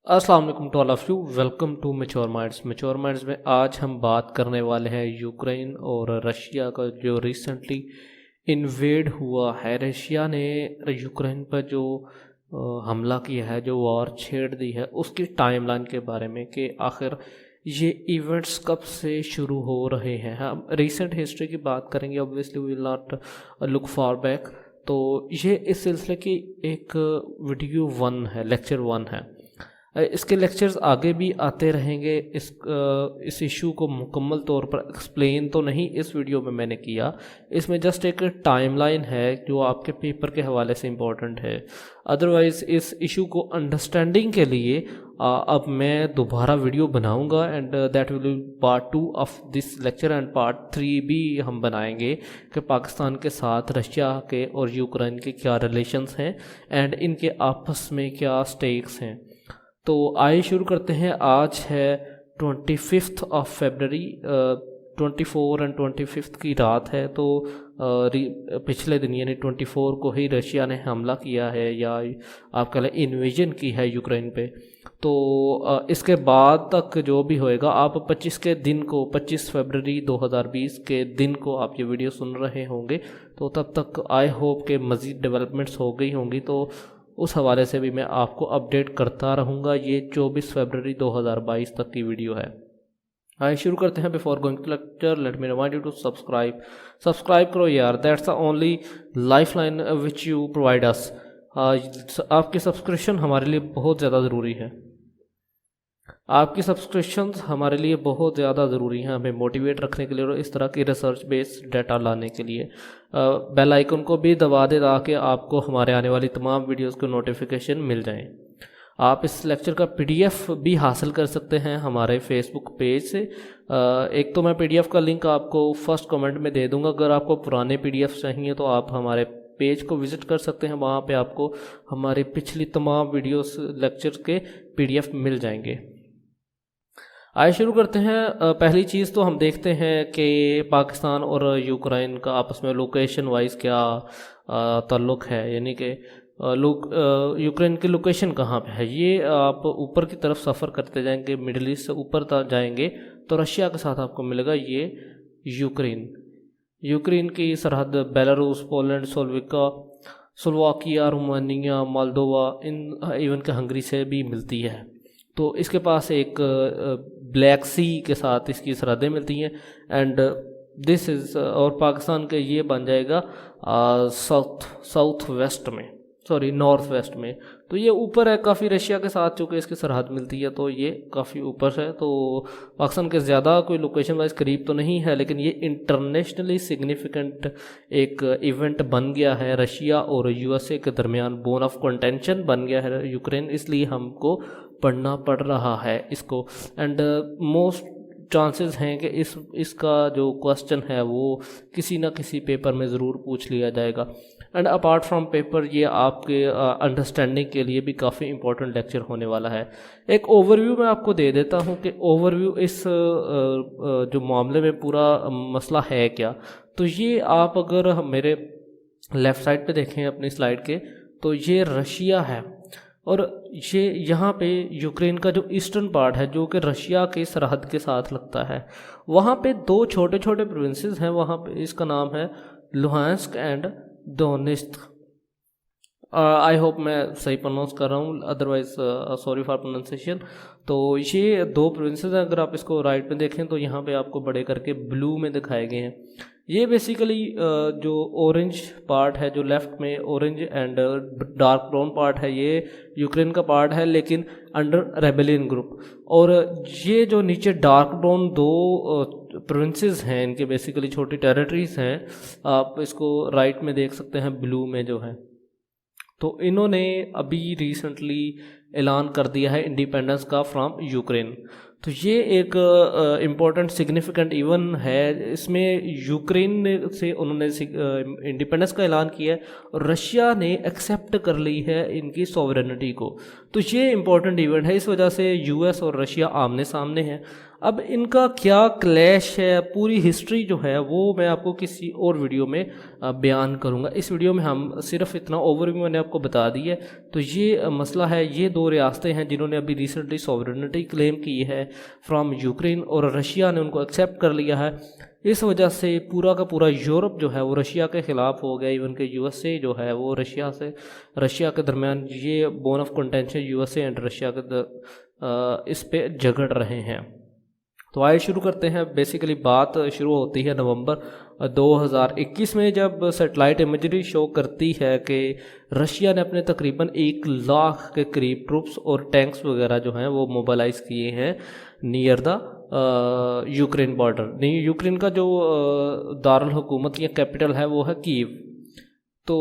अस्सलाम वालेकुम to all of you. Welcome to mature minds. Mature minds में आज हम बात करने वाले हैं यूक्रेन और रशिया का जो रिसेंटली इन्वेड हुआ है। रशिया ने यूक्रेन पर जो हमला किया है, जो वॉर छेड़ दी है, उसकी टाइमलाइन के बारे में कि आखिर ये इवेंट्स कब से शुरू हो रहे हैं। हम रिसेंट हिस्ट्री की बात करेंगे, obviously we will not look for back. तो ये इस सिलसिले की एक वीडियो 1 है, लेक्चर 1 है। इसके लेक्चर्स आगे भी आते रहेंगे। इस इशू को मुकम्मल तौर पर एक्सप्लेन तो नहीं इस वीडियो में मैंने किया, इसमें जस्ट एक टाइमलाइन है जो आपके पेपर के हवाले से इम्पोर्टेंट है। अदरवाइज़ इस इशू को अंडरस्टैंडिंग के लिए अब मैं दोबारा वीडियो बनाऊंगा and that will be part 2 of this lecture and part 3 भी हम बनाएंगे कि पाकिस्तान के साथ रशिया के और यूक्रेन के क्या रिलेशंस हैं एंड इनके आपस में क्या स्टेक्स हैं। तो आइए शुरू करते हैं। आज है 25 ऑफ फरवरी, 24 एंड 25 की रात है। तो पिछले दिन यानी 24 को ही रशिया ने हमला किया है, या आप कह लें इन्वेजन की है यूक्रेन पे। तो इसके बाद तक जो भी होएगा, आप 25 के दिन को, 25 फरवरी 2020 के दिन को आप ये वीडियो सुन रहे होंगे, तो तब तक आई होप के मज़ीद डेवलपमेंट्स हो गई होंगी, तो उस हवाले से भी मैं आपको अपडेट करता रहूँगा। ये 24 फरवरी 2022 तक की वीडियो है। आइए शुरू करते हैं। Before going to lecture let me remind you to subscribe करो यार, that's the only life line which you provide us. आपकी सब्सक्रिप्शन हमारे लिए बहुत ज़्यादा ज़रूरी है। आपकी सब्सक्रिप्शंस हमारे लिए बहुत ज़्यादा ज़रूरी हैं, हमें मोटिवेट रखने के लिए और इस तरह की रिसर्च बेस्ड डाटा लाने के लिए। बेल आइकन को भी दबा दे ताकि आपको हमारे आने वाली तमाम वीडियोस को नोटिफिकेशन मिल जाएं। आप इस लेक्चर का पीडीएफ भी हासिल कर सकते हैं हमारे फेसबुक पेज से। एक तो मैं पीडीएफ का लिंक आपको फर्स्ट कमेंट में दे दूंगा। अगर आपको पुराने पीडीएफ चाहिए तो आप हमारे पेज को विज़िट कर सकते हैं, वहाँ पे आपको हमारी पिछली तमाम वीडियोस लेक्चर के पीडीएफ मिल जाएंगे। आइए शुरू करते हैं। पहली चीज़ तो हम देखते हैं कि पाकिस्तान और यूक्रेन का आपस में लोकेशन वाइज क्या ताल्लुक़ है, यानी कि यूक्रेन की लोकेशन कहाँ पे है। ये आप ऊपर की तरफ सफ़र करते जाएंगे, मिडल ईस्ट से ऊपर जाएंगे तो रशिया के साथ आपको मिलेगा ये यूक्रेन की सरहद Belarus, Poland, Slovakia, Romania, Moldova, even के हंगरी से भी मिलती है। तो इसके पास एक ब्लैक सी के साथ इसकी सरहदें मिलती हैं एंड दिस इज़, और पाकिस्तान के ये बन जाएगा नॉर्थ वेस्ट में। तो ये ऊपर है काफ़ी रशिया के साथ, चूँकि इसकी सरहद मिलती है तो ये काफ़ी ऊपर है। तो पाकिस्तान के ज़्यादा कोई लोकेशन वाइज करीब तो नहीं है, लेकिन ये इंटरनेशनली सिग्निफिकेंट एक इवेंट बन गया है। रशिया और यूएसए के दरमियान बोन ऑफ कंटेंशन बन गया है यूक्रेन, इसलिए हमको पढ़ना पड़ रहा है इसको। एंड मोस्ट चांसेस हैं कि इसका जो क्वेश्चन है वो किसी ना किसी पेपर में ज़रूर पूछ लिया जाएगा। एंड अपार्ट फ्रॉम पेपर, ये आपके अंडरस्टैंडिंग के लिए भी काफ़ी इंपॉर्टेंट लेक्चर होने वाला है। एक ओवरव्यू मैं आपको दे देता हूँ कि ओवरव्यू इस जो मामले में पूरा मसला है क्या। तो ये आप अगर मेरे लेफ़्ट साइड पे देखें अपनी स्लाइड के, तो ये रशिया है और ये यहाँ पे यूक्रेन का जो ईस्टर्न पार्ट है जो कि रशिया के सरहद के साथ लगता है। वहाँ पे 2 छोटे छोटे प्रोविंसेस हैं। वहाँ पे इसका नाम है लुहांस्क एंड डोनेत्स्क। आई होप मैं सही प्रोनाउंस कर रहा हूँ, अदरवाइज सॉरी फॉर प्रोनाउंसिएशन। तो ये 2 प्रोविंसेस हैं। अगर आप इसको राइट में देखें तो यहाँ पे आपको बड़े करके ब्लू में दिखाए गए हैं। ये बेसिकली जो ऑरेंज पार्ट है, जो लेफ़्ट में orange and dark brown part है, ये यूक्रेन का पार्ट है लेकिन अंडर रेबेलियन ग्रुप। और ये जो नीचे डार्क ब्राउन 2 प्रोविंसेस हैं, इनके बेसिकली छोटी टेरिटरीज हैं। आप इसको राइट में देख सकते हैं ब्लू में जो है। तो इन्होंने अभी रिसेंटली ऐलान कर दिया है इंडिपेंडेंस का फ्रॉम यूक्रेन। तो ये एक इम्पोर्टेंट सिग्निफिकेंट इवन है। इसमें यूक्रेन से उन्होंने इंडिपेंडेंस का ऐलान किया है और रशिया ने एक्सेप्ट कर ली है इनकी सॉवरेनिटी को। तो ये इम्पोर्टेंट इवेंट है, इस वजह से यूएस और रशिया आमने सामने हैं। اب ان کا کیا کلیش ہے، پوری ہسٹری جو ہے وہ میں آپ کو کسی اور ویڈیو میں بیان کروں گا. اس ویڈیو میں ہم صرف اتنا اوور ویو میں نے آپ کو بتا دی ہے. تو یہ مسئلہ ہے، یہ دو ریاستیں ہیں جنہوں نے ابھی ریسنٹلی سوورنٹی کلیم کی ہے فرام یوکرین، اور رشیا نے ان کو ایکسیپٹ کر لیا ہے. اس وجہ سے پورا کا پورا یورپ جو ہے وہ رشیا کے خلاف ہو گیا. ایون کہ یو ایس اے جو ہے وہ رشیا کے درمیان یہ bone of contention U S A and Russia کے اس پہ جھگڑ رہے ہیں. تو آئے شروع کرتے ہیں. بیسیکلی بات شروع ہوتی ہے نومبر 2021 میں، جب سیٹلائٹ امیجری شو کرتی ہے کہ رشیا نے اپنے تقریباً 1 لاکھ کے قریب ٹروپس اور ٹینکس وغیرہ جو ہیں وہ موبلائز کیے ہیں near the Ukraine border. Ukraine کا جو دارالحکومت یا کیپٹل ہے وہ ہے کیو. تو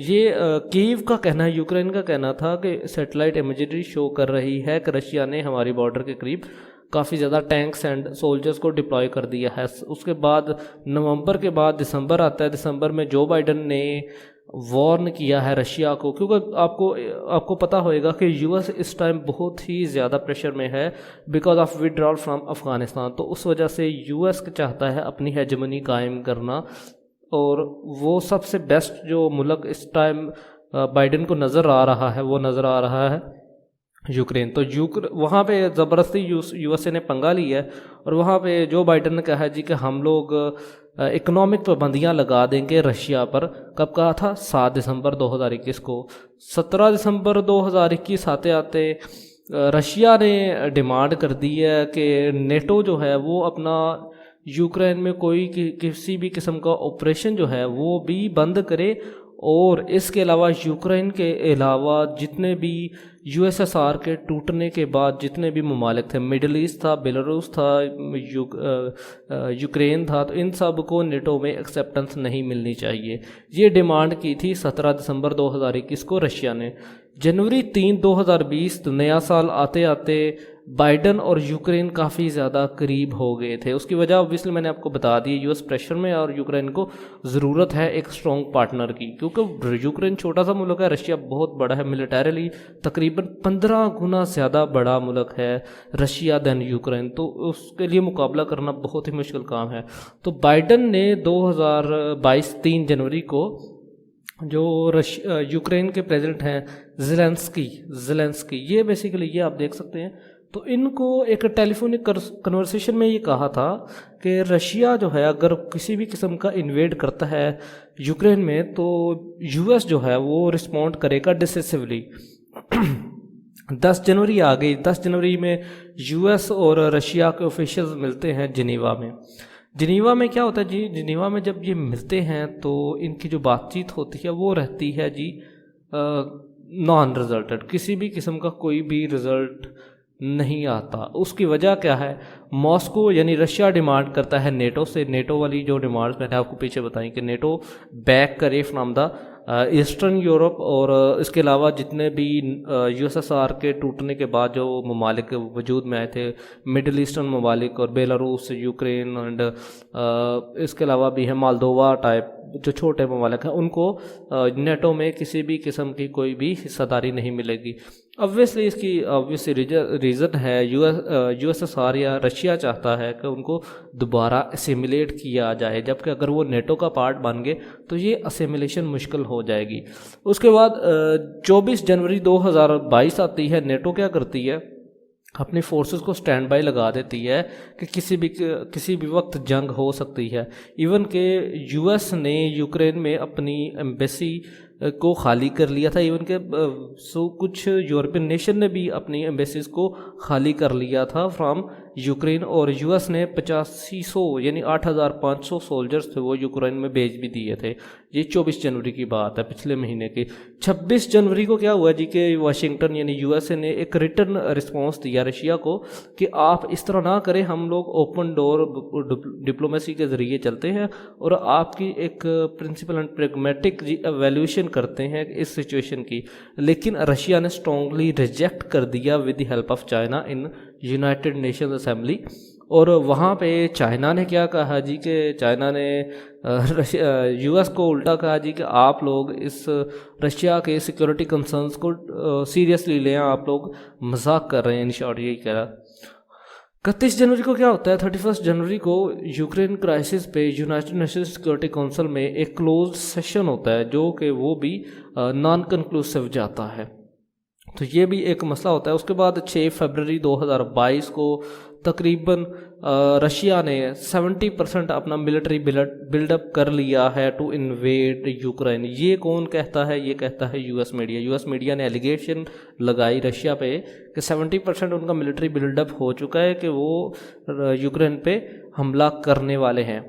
یہ کیو کا کہنا ہے، یوکرین کا کہنا تھا کہ سیٹلائٹ امیجری شو کر رہی ہے کہ رشیا نے ہماری بارڈر کے قریب کافی زیادہ ٹینکس اینڈ سولجرز کو ڈپلوائے کر دیا ہے. اس کے بعد نومبر کے بعد دسمبر آتا ہے. دسمبر میں جو بائیڈن نے وارن کیا ہے رشیا کو، کیونکہ آپ کو پتہ ہوئے گا کہ یو ایس اس ٹائم بہت ہی زیادہ پریشر میں ہے because of withdrawal from Afghanistan. تو اس وجہ سے یو ایس چاہتا ہے اپنی ہیجمنی قائم کرنا، اور وہ سب سے بیسٹ جو ملک اس ٹائم بائیڈن کو نظر آ رہا ہے وہ نظر آ رہا ہے یوکرین. تو وہاں پہ زبردستی یو ایس اے نے پنگا لی ہے، اور وہاں پہ جو بائیڈن نے کہا ہے جی کہ ہم لوگ اکنامک پابندیاں لگا دیں گے رشیا پر. کب کہا تھا؟ 7 دسمبر 2021 کو. 17 دسمبر 2021 آتے آتے رشیا نے ڈیمانڈ کر دی ہے کہ نیٹو جو ہے وہ اپنا یوکرین میں کوئی کسی بھی قسم کا آپریشن جو ہے وہ بھی بند کرے، اور اس کے علاوہ یوکرین کے علاوہ جتنے بھی یو ایس ایس آر کے ٹوٹنے کے بعد جتنے بھی ممالک تھے، مڈل ایسٹ تھا، بیلاروس تھا، یوکرین تھا، تو ان سب کو نیٹو میں ایکسیپٹنس نہیں ملنی چاہیے. یہ ڈیمانڈ کی تھی 17 دسمبر 2021 کو رشیا نے. جنوری 3 2020 نیا سال آتے آتے بائیڈن اور یوکرین کافی زیادہ قریب ہو گئے تھے. اس کی وجہ اوبویسلی میں نے آپ کو بتا دی، یو ایس پریشر میں، اور یوکرین کو ضرورت ہے ایک اسٹرانگ پارٹنر کی، کیونکہ یوکرین چھوٹا سا ملک ہے، رشیا بہت بڑا ہے، ملیٹریلی تقریباً 15 گنا زیادہ بڑا ملک ہے رشیا دین یوکرین. تو اس کے لیے مقابلہ کرنا بہت ہی مشکل کام ہے. تو بائیڈن نے 2022 3 جنوری کو جو یوکرین کے پریزیڈنٹ ہیں زیلنسکی، یہ بیسیکلی یہ آپ دیکھ سکتے ہیں. تو ان کو ایک ٹیلی فونک کنورسیشن میں یہ کہا تھا کہ رشیا جو ہے اگر کسی بھی قسم کا انویڈ کرتا ہے یوکرین میں تو یو ایس جو ہے وہ رسپونڈ کرے گا ڈسیسیولی. 10 جنوری آ گئی. 10 جنوری میں یو ایس اور رشیا کے آفیشلز ملتے ہیں جنیوا میں. جنیوا میں کیا ہوتا ہے جی؟ جنیوا میں جب یہ ملتے ہیں تو ان کی جو بات چیت ہوتی ہے وہ رہتی ہے جی نان ریزلٹڈ، کسی بھی قسم کا کوئی بھی رزلٹ نہیں آتا. اس کی وجہ کیا ہے؟ ماسکو یعنی رشیا ڈیمانڈ کرتا ہے نیٹو سے، نیٹو والی جو ڈیمانڈز میں نے آپ کو پیچھے بتائیں کہ نیٹو بیک کرے فرام دا ایسٹرن یورپ، اور اس کے علاوہ جتنے بھی یو ایس ایس آر کے ٹوٹنے کے بعد جو ممالک وجود میں آئے تھے، مڈل ایسٹرن ممالک اور بیلاروس، یوکرین، اینڈ اس کے علاوہ بھی ہے مالدووا ٹائپ جو چھوٹے ممالک ہیں، ان کو نیٹو میں کسی بھی قسم کی کوئی بھی حصہ داری نہیں ملے گی. obviously اس کی ریزن ہے یو ایس ایس آر یا رشیا چاہتا ہے کہ ان کو دوبارہ اسیمولیٹ کیا جائے، جبکہ اگر وہ نیٹو کا پارٹ بن گئے تو یہ اسیمولیشن مشکل ہو جائے گی. اس کے بعد 24 جنوری 2022 آتی ہے. نیٹو کیا کرتی ہے؟ اپنی فورسز کو سٹینڈ بائی لگا دیتی ہے کہ کسی بھی وقت جنگ ہو سکتی ہے. ایون کہ یو ایس نے یوکرین میں اپنی ایمبیسی کو خالی کر لیا تھا. ایون کہ کچھ یورپین نیشن نے بھی اپنی ایمبیسیز کو خالی کر لیا تھا فرام یوکرین، اور یو ایس نے 8500 یعنی 8500 سولجرز تھے وہ یوکرین میں بھیج بھی دیے تھے. یہ 24 جنوری کی بات ہے، پچھلے مہینے کی. 26 جنوری کو کیا ہوا جی کہ واشنگٹن یعنی یو ایس اے نے ایک ریٹرن رسپانس دیا رشیا کو کہ آپ اس طرح نہ کریں، ہم لوگ اوپن ڈور ڈپلومیسی کے ذریعے چلتے ہیں اور آپ کی ایک پرنسپل اینڈ پریگمیٹک ایویلیوشن کرتے ہیں اس سچویشن کی. لیکن رشیا نے اسٹرانگلی ریجیکٹ کر دیا with the help of China in United nations assembly. اور وہاں پہ چائنا نے کیا کہا جی کہ چائنا نے یو ایس کو الٹا کہا جی کہ آپ لوگ اس رشیا کے سیکورٹی کنسرنز کو سیریسلی لیں، آپ لوگ مذاق کر رہے ہیں. ان شارٹ یہی کہہ رہا. 31 जनवरी को क्या होता है, 31 जनवरी को यूक्रेन क्राइसिस पे यूनाइटेड नेशंस सिक्योरिटी काउंसिल में एक क्लोज सेशन होता है जो कि वो भी नॉन कंक्लूसिव जाता है, तो ये भी एक मसला होता है। उसके बाद 6 फरवरी 2022 को तकरीबन रशिया ने 70% अपना मिलिट्री बिल्डअप कर लिया है टू इन्वेड यूक्रेन। ये कौन कहता है? ये कहता है यूएस मीडिया। यूएस मीडिया ने एलिगेशन लगाई रशिया पे कि 70% उनका मिलिट्री बिल्डअप हो चुका है कि वो यूक्रेन पे हमला करने वाले हैं।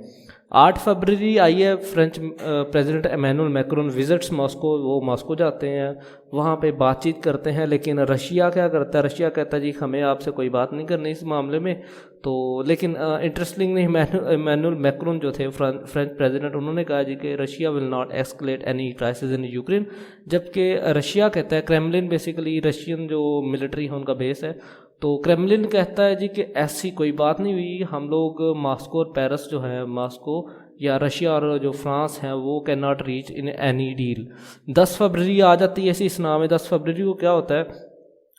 8 फरवरी आई है, French president Emmanuel Macron visits Moscow, वो मॉस्को जाते हैं, वहाँ पे बातचीत करते हैं। लेकिन रशिया क्या करता है? रशिया कहता है जी हमें आपसे कोई बात नहीं करनी इस मामले में। तो लेकिन इंटरेस्टिंगली इमैनुअल मैक्रोन जो थे फ्रेंच प्रेसिडेंट, उन्होंने कहा जी कि Russia will not escalate any crisis in Ukraine, जबकि रशिया कहता है, क्रेमलिन बेसिकली रशियन जो मिलिट्री है उनका बेस है, तो क्रेमलिन कहता है जी कि ऐसी कोई बात नहीं हुई, हम लोग मॉस्को और पेरिस जो है, मॉस्को या रशिया और जो फ्रांस है वो can not reach in any deal. 10 फरवरी आ जाती है इसी इस्ना में। 10 फरवरी को क्या होता है,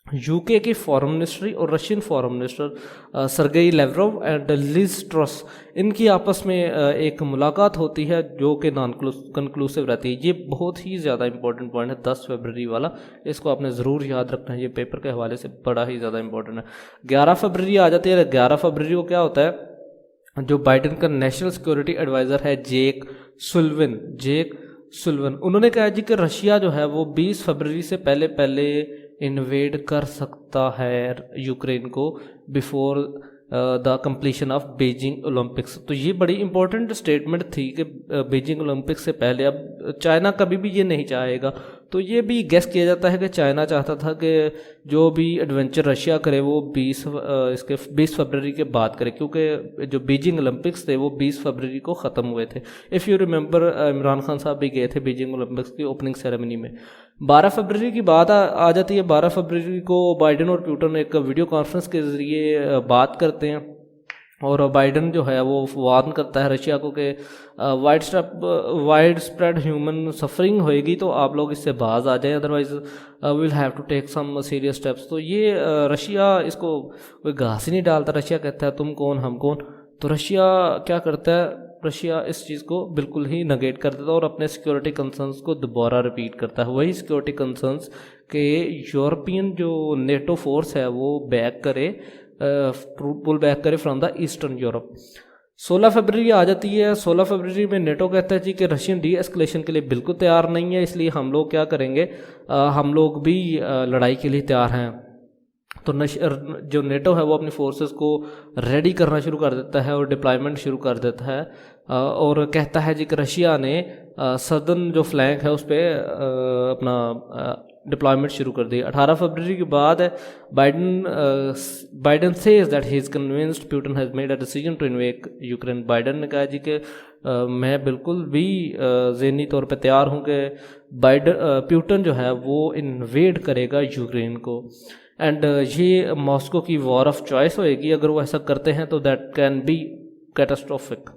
यूके की फॉरेन मिनिस्ट्री और Russian foreign minister Sergei Lavrov and Liz Truss, इनकी आपस में एक मुलाकात होती है जो कि नॉन कंक्लूसिव रहती है। ये बहुत ही ज़्यादा इंपॉर्टेंट पॉइंट है 10 फरवरी वाला, इसको आपने ज़रूर याद रखना है, ये पेपर के हवाले से बड़ा ही ज़्यादा इंपॉर्टेंट है। 11 फरवरी आ जाती है। 11 फरवरी को क्या होता है, जो बाइडेन का नेशनल सिक्योरिटी एडवाइज़र है जेक सुल्वन, उन्होंने कहा जी कि रशिया जो है वो 20 फरवरी से पहले इन्वेड कर सकता है यूक्रेन को before the completion of Beijing Olympics. तो ये बड़ी इंपॉर्टेंट स्टेटमेंट थी कि बीजिंग ओलंपिक्स से पहले। अब चाइना कभी भी ये नहीं चाहेगा, तो ये भी गेस किया जाता है कि चाइना चाहता था कि जो भी एडवेंचर रशिया करे वो 20 फरवरी के बाद करे, क्योंकि जो बीजिंग ओलंपिक्स थे वो 20 फरवरी को ख़त्म हुए थे। If you remember, Imran Khan साहब भी गए थे बीजिंग ओलंपिक्स की ओपनिंग सेरेमनी में। 12 फरवरी की बात आ जाती है। 12 फरवरी को बाइडेन और पुतिन एक वीडियो कॉन्फ्रेंस के ज़रिए बात करते हैं, और बाइडेन जो है वो वार्न करता है रशिया को कि वाइड स्प्रेड ह्यूमन सफरिंग होएगी तो आप लोग इससे बाज आ जाएं, otherwise will have to take some serious steps. तो ये रशिया इसको कोई घास ही नहीं डालता। रशिया कहता है तुम कौन हम कौन, तो रशिया क्या करता है, रशिया इस चीज़ को बिल्कुल ही नेगेट कर देता है और अपने सिक्योरिटी कंसर्न्स को दोबारा रिपीट करता है। वही सिक्योरिटी कंसर्न्स के यूरोपियन जो नेटो फोर्स है वो पुल बैक करे फ्रॉम द ईस्टर्न यूरोप। 16 फरवरी आ जाती है। 16 फरवरी में नेटो कहता है जी कि रशियन डी एस्केलेशन के लिए बिल्कुल तैयार नहीं है, इसलिए हम लोग क्या करेंगे, हम लोग भी लड़ाई के लिए तैयार हैं। तो जो नेटो है वो अपनी फोर्सेस को रेडी करना शुरू कर देता है और डिप्लॉयमेंट शुरू कर देता है, और कहता है जी कि रशिया ने सदर्न जो फ्लैंक है उस पर अपना डिप्लॉयमेंट शुरू कर दी। 18 फरवरी के बाद Biden says that he is convinced Putin has made a decision to invade Ukraine. Biden ने कहा जी कि मैं बिल्कुल भी ज़हनी तौर पे तैयार हूँ कि पुतिन जो है वो इन्वेड करेगा यूक्रेन को, एंड ये मॉस्को की वॉर ऑफ चॉइस होएगी अगर वो ऐसा करते हैं, तो that can be catastrophic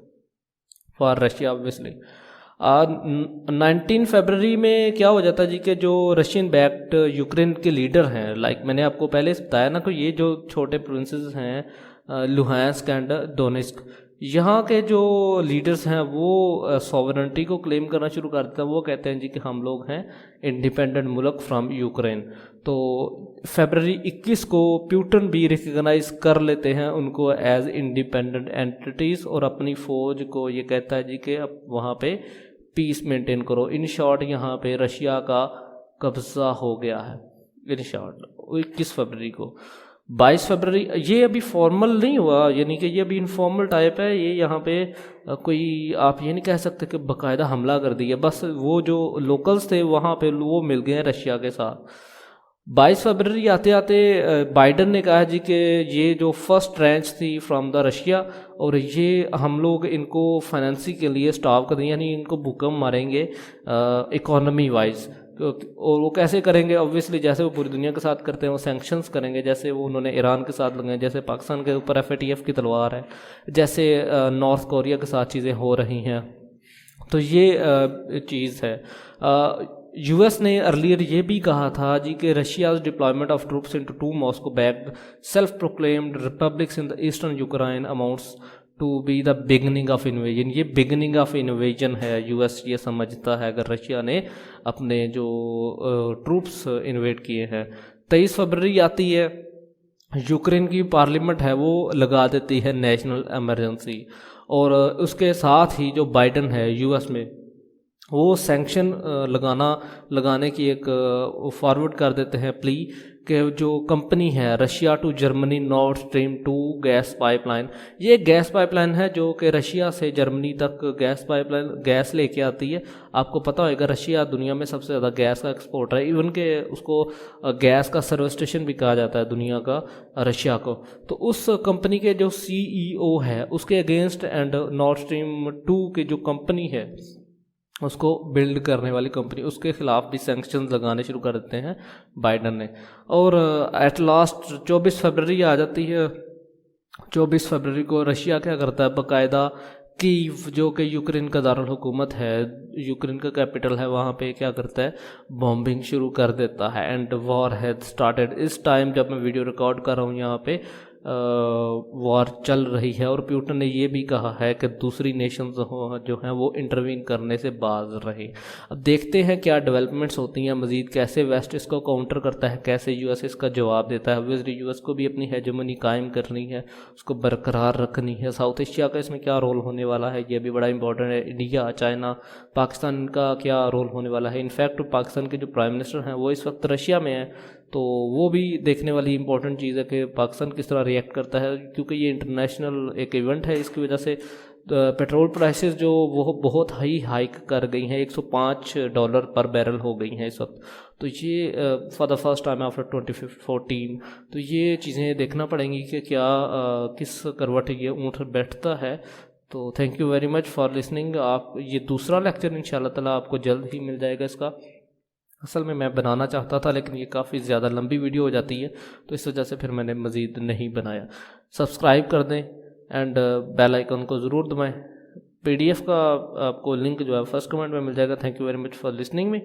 for Russia obviously. 19 फरवरी में क्या हो जाता है जी कि जो रशियन बैक्ड यूक्रेन के लीडर हैं, लाइक मैंने आपको पहले बताया ना, तो ये जो छोटे प्रोविंसेस हैं लुहांस्क एंड डोनेस्क, यहाँ के जो लीडर्स हैं वो सॉवरेनिटी को क्लेम करना शुरू कर देते हैं। वो कहते हैं जी कि हम लोग हैं इंडिपेंडेंट मुल्क फ्रॉम यूक्रेन। तो फरवरी 21 को पुतिन भी रिकग्नाइज कर लेते हैं उनको एज इंडिपेंडेंट एंटिटीज़, और अपनी फ़ौज को ये कहता है जी कि अब वहाँ पे पीस मेंटेन करो। इन शॉर्ट यहाँ पे रशिया का कब्ज़ा हो गया है इन शॉर्ट 21 फरवरी को। 22 फरवरी ये अभी फॉर्मल नहीं हुआ, यानी कि ये अभी इनफॉर्मल टाइप है। ये यहाँ पे कोई आप ये नहीं कह सकते कि बाकायदा हमला कर दिया, बस वो जो लोकल्स थे वहाँ पे वो मिल गए हैं रशिया के साथ। 22 फरवरी आते आते बाइडेन ने कहा जी कि ये जो फर्स्ट ट्रेंच थी फ्रॉम द रशिया, और ये हम लोग इनको फाइनेंसी के लिए स्टॉप कर देंगे, यानी इनको भूकंप मारेंगे इकोनॉमी वाइज। और वो कैसे करेंगे, ऑब्वियसली जैसे वो पूरी दुनिया के साथ करते हैं वो सैंक्शंस करेंगे, जैसे वो उन्होंने ईरान के साथ लगाए, जैसे पाकिस्तान के ऊपर FATF की तलवार है, जैसे नॉर्थ कोरिया के साथ चीज़ें हो रही हैं। तो ये चीज़ है। यूएस ने अर्लियर ये भी कहा था जी कि Russia's deployment of troops into 2 Moscow backed self proclaimed republics in the eastern Ukraine amounts to be the beginning of invasion. ये बिगनिंग ऑफ इन्वेजन है, यूएस ये समझता है अगर रशिया ने अपने जो ट्रूप्स इन्वेड किए हैं। 23 फरवरी आती है, यूक्रेन की पार्लियामेंट है वो लगा देती है नेशनल इमरजेंसी, और उसके साथ ही जो बाइडन है यूएस में वो सैंक्शन लगाने की एक फॉरवर्ड कर देते हैं प्ली कि जो कंपनी है Russia to Germany Nord Stream 2 gas pipeline, ये गैस पाइपलाइन है जो कि रशिया से जर्मनी तक गैस पाइपलाइन गैस लेके आती है। आपको पता होगा रशिया दुनिया में सबसे ज़्यादा गैस का एक्सपोर्टर है, इवन के उसको गैस का सर्विस स्टेशन भी कहा जाता है दुनिया का रशिया को। तो उस कंपनी के जो CEO है उसके अगेंस्ट एंड नॉर्थ स्ट्रीम 2 की जो कंपनी है उसको बिल्ड करने वाली कंपनी, उसके खिलाफ भी सैंक्शंस लगाने शुरू कर देते हैं बाइडन ने। और एट लास्ट 24 फरवरी आ जाती है। 24 फरवरी को रशिया क्या करता है, बाकायदा कीव जो कि यूक्रेन का दारुल हुकूमत है, यूक्रेन का कैपिटल है, वहाँ पे क्या करता है, बॉम्बिंग शुरू कर देता है एंड वॉर हैड स्टार्टेड। इस टाइम जब मैं वीडियो रिकॉर्ड कर रहा हूँ यहाँ पे वॉर चल रही है, और प्यूटन ने ये भी कहा है कि दूसरी नेशंस जो हैं वो इंटरवीन करने से बाज रहे। अब देखते हैं क्या डेवलपमेंट्स होती हैं मज़ीद, कैसे वेस्ट इसको काउंटर करता है, कैसे यूएस इसका जवाब देता है। ऑब्वियसली यूएस को भी अपनी हेजेमनी कायम करनी है, उसको बरकरार रखनी है। साउथ एशिया का इसमें क्या रोल होने वाला है ये भी बड़ा इंपॉर्टेंट है। इंडिया, चाइना, पाकिस्तान का क्या रोल होने वाला है। इनफैक्ट पाकिस्तान के जो प्राइम मिनिस्टर हैं वो इस वक्त रशिया में है, तो वो भी देखने वाली इंपॉर्टेंट चीज़ है कि पाकिस्तान किस तरह रिएक्ट करता है, क्योंकि ये इंटरनेशनल एक इवेंट है। इसकी वजह से पेट्रोल प्राइसेस जो वो बहुत हाइक कर गई हैं, $105 पर बैरल हो गई हैं इस वक्त। तो ये for the first time after 2014, तो ये चीज़ें देखना पड़ेंगी कि क्या किस करवट ये ऊँट बैठता है। तो thank you very much for listening. आप ये दूसरा लेक्चर इंशाल्लाह ताला आपको जल्द ही मिल जाएगा इसका। असल में मैं बनाना चाहता था लेकिन ये काफ़ी ज़्यादा लंबी वीडियो हो जाती है, तो इस वजह से फिर मैंने मज़ीद नहीं बनाया। सब्सक्राइब कर दें एंड बेल आइकन को ज़रूर दबाएं। PDF का आपको लिंक जो है फर्स्ट कमेंट में मिल जाएगा। Thank you very much for listening me.